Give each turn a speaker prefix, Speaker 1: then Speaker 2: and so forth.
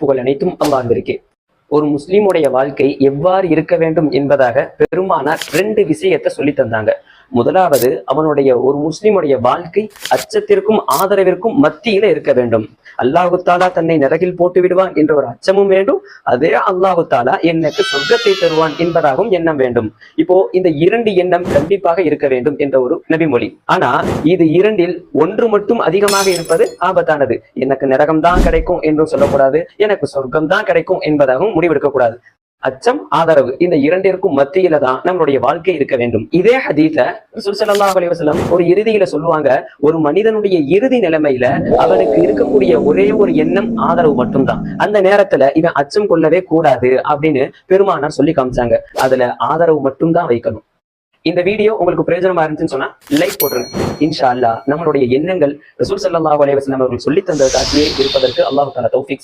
Speaker 1: புகழ் அனைத்தும் அல்லாஹ்விற்கே. ஒரு முஸ்லிமுடைய வாழ்க்கை எவ்வாறு இருக்க வேண்டும் என்பதாக பெருமானார் 2 விஷயத்தை சொல்லி தந்தாங்க. முதலாவது, ஒரு முஸ்லிமுடைய வாழ்க்கை அச்சத்திற்கும் ஆதரவிற்கும் மத்தியில இருக்க வேண்டும். அல்லாஹு தாலா தன்னை நரகில் போட்டு விடுவான் என்ற ஒரு அச்சமும் வேண்டும். அதே அல்லாஹு தாலா எனக்கு சொர்க்கத்தை தருவான் என்பதாகவும் எண்ணம் வேண்டும். இப்போ இந்த 2 எண்ணம் கண்டிப்பாக இருக்க வேண்டும் என்ற ஒரு நபிமொழி. ஆனா இது 2ல் ஒன்று மட்டும் அதிகமாக இருப்பது ஆபத்தானது. எனக்கு நரகம் தான் கிடைக்கும் என்றும் சொல்லக்கூடாது, எனக்கு சொர்க்கம் தான் கிடைக்கும் என்பதாகவும் முடிவெடுக்க கூடாது. அச்சம், ஆதரவு, இந்த 2ற்கும் மத்தியில தான் நம்மளுடைய வாழ்க்கை இருக்க வேண்டும். இதே ஹதீஸ்ல ரசூல் ஸல்லல்லாஹு அலைஹி வஸல்லம் ஒரு இறுதியில சொல்லுவாங்க, ஒரு மனிதனுடைய இறுதி நிலைமையில அவனுக்கு இருக்கக்கூடிய ஒரே ஒரு எண்ணம் ஆதரவு மட்டும்தான். அந்த நேரத்துல இவன் அச்சம் கொள்ளவே கூடாது அப்படின்னு பெருமானார் சொல்லி காமிச்சாங்க. அதுல ஆதரவு மட்டும்தான் வைக்கணும். இந்த வீடியோ உங்களுக்கு பிரயோஜனமா இருந்துச்சுன்னு சொன்னா லைக் போட்டுருங்க. இன்ஷா அல்லாஹ் நம்மளுடைய எண்ணங்கள் ரசூல் ஸல்லல்லாஹு அலைஹி வஸல்லம் அவர்கள் சொல்லி தந்ததாகவே இருப்பதற்கு அல்லாஹ் தஆலா தௌஃபீக்